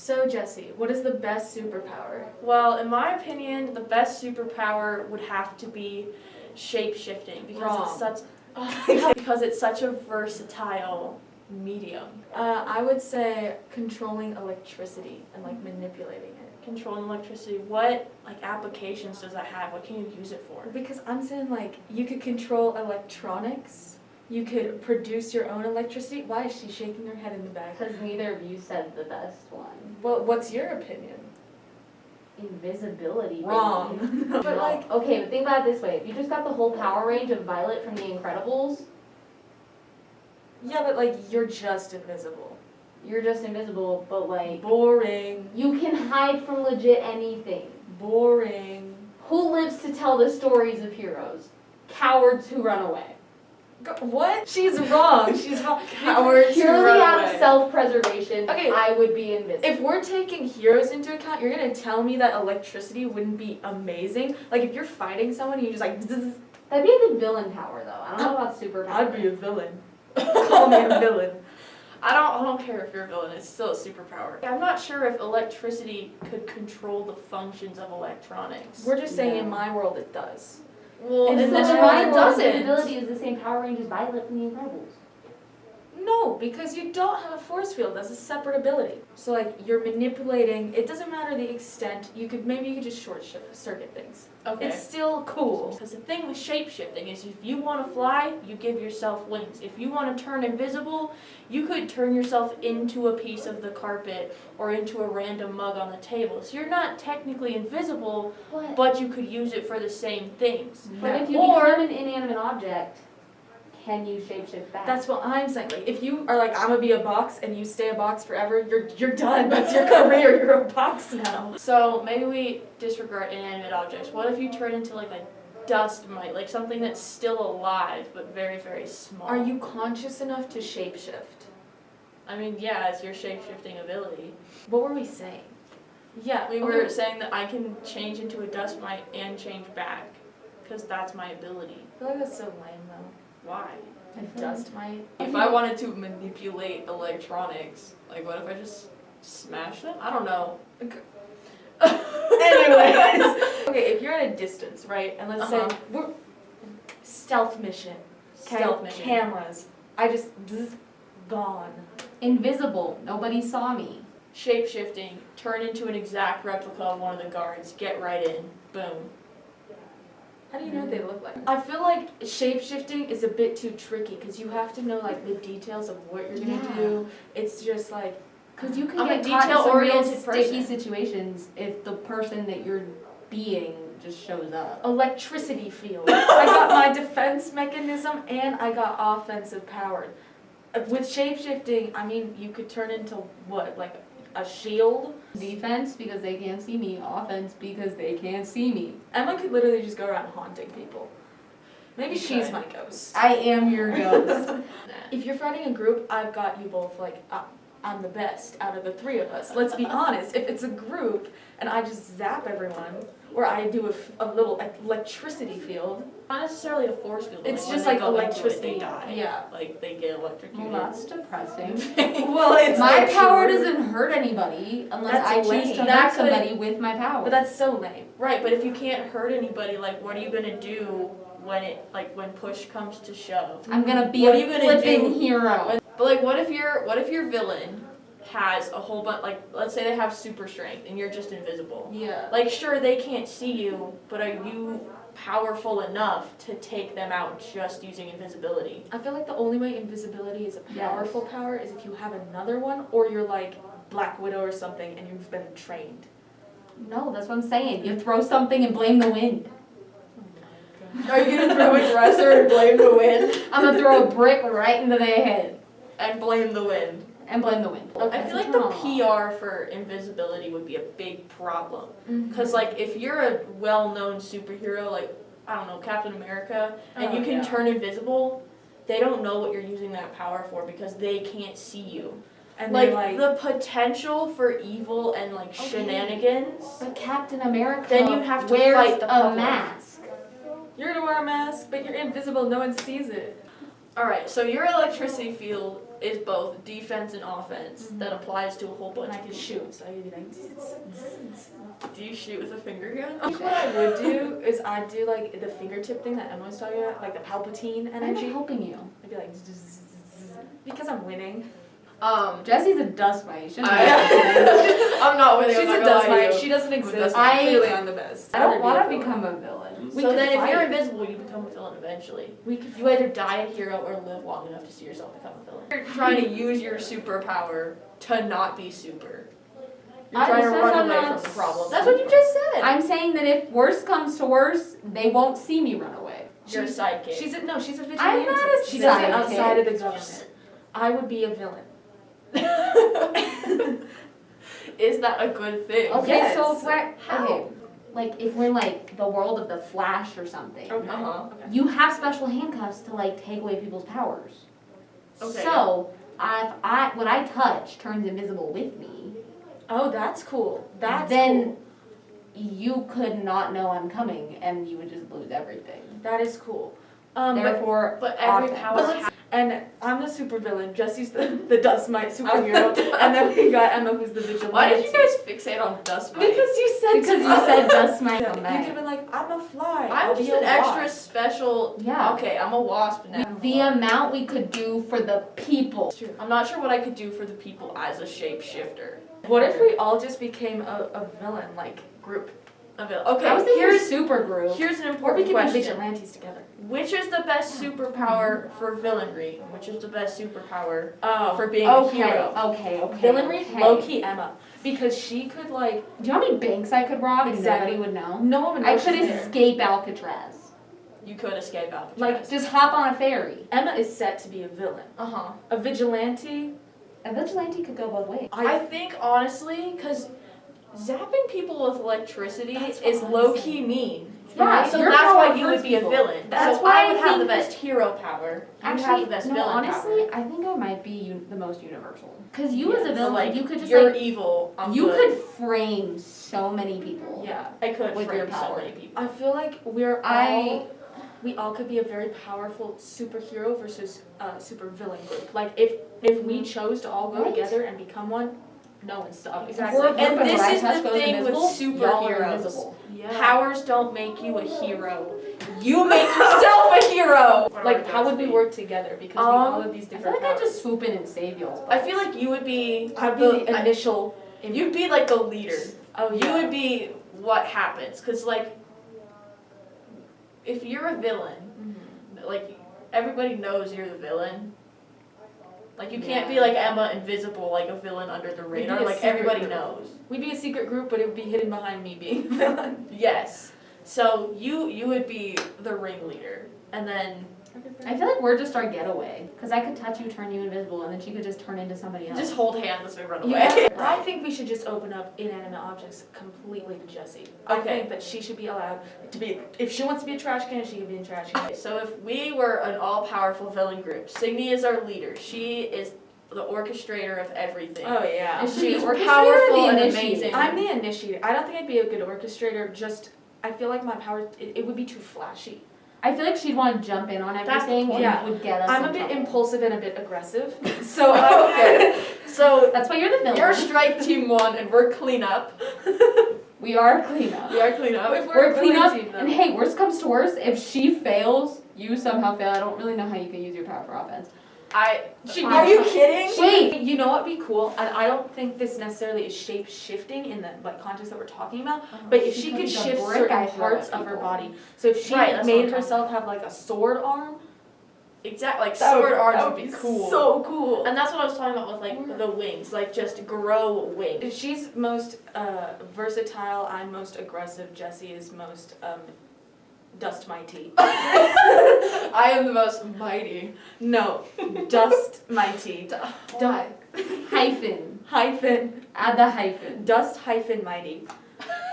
So Jesse, what is the best superpower? Well, in my opinion, the best superpower would have to be shape-shifting because it's such a versatile medium. I would say controlling electricity and like manipulating it. Controlling electricity, what like applications does that have? What can you use it for? Because I'm saying like you could control electronics. You could produce your own electricity. Why is she shaking her head in the back? Because neither of you said the best one. Well, what's your opinion? Invisibility. Wrong. But like, okay, but think about it this way. If you just got the whole power range of Violet from The Incredibles. Yeah, but like you're just invisible. You're just invisible, but like... Boring. You can hide from legit anything. Boring. Who lives to tell the stories of heroes? Cowards who run away. What? She's wrong. She's wrong. Cowards purely out of self-preservation, okay, I would be invisible. If we're taking heroes into account, you're going to tell me that electricity wouldn't be amazing? Like if you're fighting someone and you're just like... Zzz. That'd be a good villain power, though. I don't know about superpower. I'd be a villain. Call me a villain. I don't care if you're a villain, it's still a superpower. I'm not sure if electricity could control the functions of electronics. We're just saying in my world it does. Well, in this mine one doesn't. Invisibility is the same power range as Violet from The Incredibles. No, because you don't have a force field. That's a separate ability. So like you're manipulating. It doesn't matter the extent. Maybe you could just short circuit things. Okay. It's still cool. Because the thing with shape-shifting is if you want to fly, you give yourself wings. If you want to turn invisible, you could turn yourself into a piece of the carpet or into a random mug on the table. So you're not technically invisible, but you could use it for the same things. But if you become an inanimate object, can you shapeshift back? That's what I'm saying. Like, if you are like, I'm gonna be a box, and you stay a box forever, you're done. That's your career. You're a box now. So maybe we disregard inanimate objects. What if you turn into like a dust mite, like something that's still alive but very, very small? Are you conscious enough to shapeshift? I mean, yeah, it's your shapeshifting ability. What were we saying? Yeah, we were saying that I can change into a dust mite and change back, because that's my ability. I feel like that's so lame though. Why? A dust mite. If I wanted to manipulate electronics, like what if I just smash them? I don't know. Anyways. Okay, if you're at a distance, right, and let's say we're stealth mission. Stealth mission. Cameras. I just gone. Invisible. Nobody saw me. Shape-shifting. Turn into an exact replica of one of the guards. Get right in. Boom. How do you know what they look like? I feel like shape-shifting is a bit too tricky because you have to know like the details of what you're gonna do. It's just like because you can I'm get a caught in some real detail-oriented sticky person. situations if the person that you're being just shows up. electricity field. I got my defense mechanism and I got offensive power. With shape-shifting, I mean, you could turn into what, like a shield? Defense because they can't see me. Offense because they can't see me. Emma could literally just go around haunting people. Maybe she's my ghost. I am your ghost. If you're fighting a group, I've got you both, like, I'm the best out of the three of us. Let's be honest. If it's a group and I just zap everyone, or I do a little electricity field. Not necessarily a force field. It's like just when like they go into electricity. it, they die. Yeah. Like they get electrocuted. Well, that's depressing. Well, it's my like power true. doesn't hurt anybody unless That's I choose lame. to That hurt could- somebody with my power. But that's so lame. Right, but if you can't hurt anybody, like what are you gonna do when push comes to shove? I'm gonna be What are a you gonna flipping do? hero. But like what if your villain has a whole bunch, like let's say they have super strength and you're just invisible. Yeah. Like sure they can't see you, but are you powerful enough to take them out just using invisibility? I feel like the only way invisibility is a powerful power is if you have another one, or you're like Black Widow or something and you've been trained. No, that's what I'm saying. You throw something and blame the wind. Are you gonna throw aggressor and blame the wind? I'm gonna throw a brick right into their head. And blame the wind. And blame the wind. I feel like the PR for invisibility would be a big problem. Because, like, if you're a well-known superhero, like, I don't know, Captain America, and you can turn invisible, they don't know what you're using that power for because they can't see you. And like the potential for evil and, like, shenanigans. But Captain America then you have to wears fight the a public. mask. You're gonna wear a mask, but you're invisible, no one sees it. Alright, so your electricity field is both defense and offense that applies to a whole bunch And I of can people. shoot, so I could be like, zzz. Do you shoot with a finger gun? I think what I would do is I'd do like the fingertip thing that Emma was talking about, like the Palpatine I'm energy. helping you. I'd be like, zzz, because I'm winning. Jesse's a dust mite. Shouldn't be. I'm not winning. She's I'm a not dust gonna lie to mite. you. She doesn't exist. I- Clearly, I'm the best. I don't want to Rather be a become villain. a villain. So then, if you're fight. invisible, you become a villain eventually. We could. You either die a hero or live long enough to see yourself become a villain. You're trying to use your superpower to not be super. You're I trying to said run I'm away not from the problem. That's what you just said. I'm saying that if worse comes to worse, they won't see me run away. You're a sidekick. She's a vigilante. I'm not a She does it sidekick. outside of the government. I would be a villain. Is that a good thing? Okay, Yes. so if we're How? okay, like if we're in like the world of the Flash or something, Okay. Uh-huh. Okay. you have special handcuffs to like take away people's powers. Okay. So what I touch turns invisible with me. Oh, that's cool. That's then cool. you could not know I'm coming, and you would just lose everything. That is cool. Therefore, But every offense. power. But and I'm the supervillain. Jesse's the dust mite superhero, and then we got Emma, who's the vigilante. Why did you guys fixate on dust mites? Because you said because you said dust might You come could back. have been like, I'm a fly. I'm I'll just be an a extra wasp. special. Yeah. Okay, I'm a wasp now. The amount we could do for the people. True. I'm not sure what I could do for the people as a shapeshifter. What if we all just became a villain like group? Okay, I was thinking here's super group. here's an Or we important could be question. vigilantes together. Which is the best superpower for villainry? Which is the best superpower Oh, for being a hero? Okay. villainry, okay. low key Emma, because she could like Do you know how many banks I could rob and Exactly. nobody would know? no one would know I she's could there. escape Alcatraz. You could escape Alcatraz. Like, Just hop on a ferry. Emma is set to be a villain. uh-huh. A vigilante. A vigilante could go both ways. I think honestly, because zapping people with electricity That's is what I'm low-key saying. mean. Yeah, So your that's power why you hurts would be people. a villain. That's so why I would I have the think best hero power. You have Actually, the best no, villain honestly, power. I think I might be the most universal. Because you as a So, villain, like, you could just you're like, evil. I'm you good. could frame so many people. Yeah. I could with frame your so power. many people. I feel like we all could be a very powerful superhero versus super villain group. Like if we chose to all go Right. together and become one, no one stopped. Exactly. We're a group And and this when I is touch the goes thing with invisible, y'all are superheroes. invisible. Yeah. Powers don't make you a hero. You make yourself a hero. Like how would we work together because we all have these I feel different like I'd powers. just swoop in and save y'all. I feel like you would be. I'd be the initial. You'd be like the leader. Oh yeah. You would be what happens, cause like, if you're a villain, Mhm. like everybody knows you're the villain. Like you can't be Yeah. like Emma invisible, like a villain under the We'd be radar. a Like secret everybody group. knows. We'd be a secret group, but it would be hidden behind me being a villain. Yes. So you would be the ringleader, and then I feel like we're just our getaway. Because I could touch you, turn you invisible, and then she could just turn into somebody else. just hold hands as we run Yeah. away. I think we should just open up inanimate objects completely to Jessie. I Okay. think that she should be allowed to be. If she wants to be a trash can, she can be a trash can. So if we were an all-powerful villain group, Signy is our leader. She is the orchestrator of everything. Oh yeah. Is she She's the orchestrator powerful or the and initiator? amazing. I'm the initiator. I don't think I'd be a good orchestrator. Just I feel like my power. It would be too flashy. I feel like she'd want to jump in on That's the everything point. and would get us I'm a in bit trouble. impulsive and a bit aggressive. So Okay. So That's why you're the villain. you're strike team 1 and we're cleanup. We are cleanup. We are cleanup. We're cleanup, team, though. and hey, worst comes to worst, if she fails, you somehow fail. I don't really know how you can use your power for offense. Are you kidding? Wait, You know what'd be cool? And I don't think this necessarily is shape shifting in the context that we're talking about. But if she could becomes a shift brick I certain throw parts at of her people. body, so if she Right, that's what made I'm talking herself have like a sword arm, Exactly. Like that sword that arms would be cool. So cool. And that's what I was talking about with like the wings, like just grow wings. She's most versatile. I'm most aggressive. Jessie is most dust mighty. I am the most mighty. No, dust mighty. Why? hyphen. Hyphen Add the hyphen. dust hyphen mighty.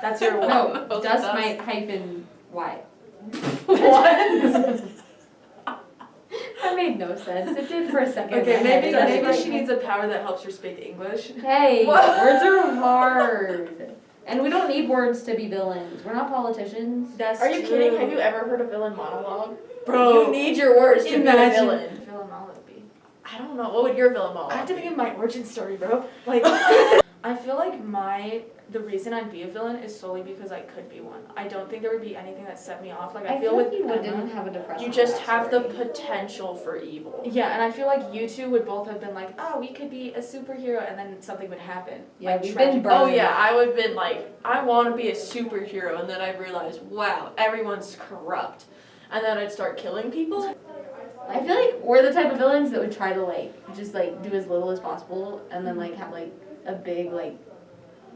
That's your one. No, Dust. dust might hyphen Y. What? That made no sense. It did for a second. Okay, in my head. maybe Dust she might- needs a power that helps her speak English. Hey, What? words are hard. And we don't need words to be villains. We're not politicians. That's Are you true. kidding? Have you ever heard a villain monologue? Bro, You need your words to be a imagine. villain. Villain would be. I don't know. What would your villain model I have to be? think of my origin story, bro. Like, I feel like the reason I'd be a villain is solely because I could be one. I don't think there would be anything that set me off. Like, I feel like with you Emma, didn't have a depressing You just have the backstory. potential for evil. Yeah, and I feel like you two would both have been like, oh, we could be a superhero, and then something would happen. Yeah, like, we've tragic- been burned. Oh yeah, I would have been like, I want to be a superhero, and then I'd realize, wow, everyone's corrupt. And then I'd start killing people. I feel like we're the type of villains that would try to like just like do as little as possible and then like have like a big like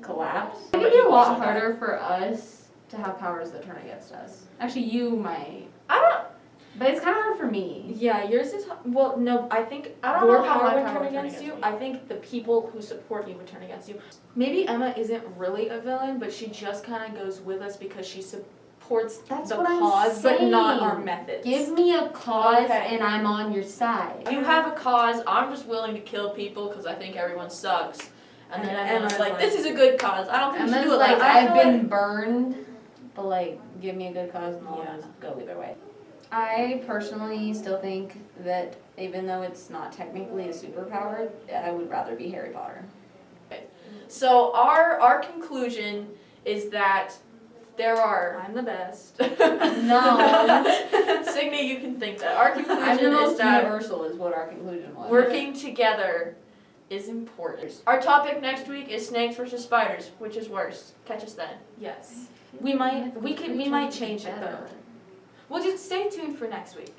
collapse. It would be a lot harder for us to have powers that turn against us. Actually, you might. I don't. But it's kind of hard for me. Yeah, yours is, well, no, I think I don't your know how power my would power turn would turn against you. against me. I think the people who support you would turn against you. Maybe Emma isn't really a villain, but she just kind of goes with us because she supports That's the what I'm cause, but not our saying. methods. Give me a cause Okay. and I'm on your side. You have a cause. I'm just willing to kill people because I think everyone sucks. And then And Emma's Emma's like, like- this is a good cause. I don't think we should Emma's do it like, like that. I've feel been burned, but like, give me a good cause and I'll Yeah. just go either way. I personally still think that even though it's not technically a superpower, I would rather be Harry Potter. So our conclusion is that there are. I'm the best. No. Signy, you can think that. Our I'm the conclusion is most that universal is what our conclusion was. working together is important. Our topic next week is snakes versus spiders. Which is worse? Catch us then. Yes. We might change it though. Well, just stay tuned for next week.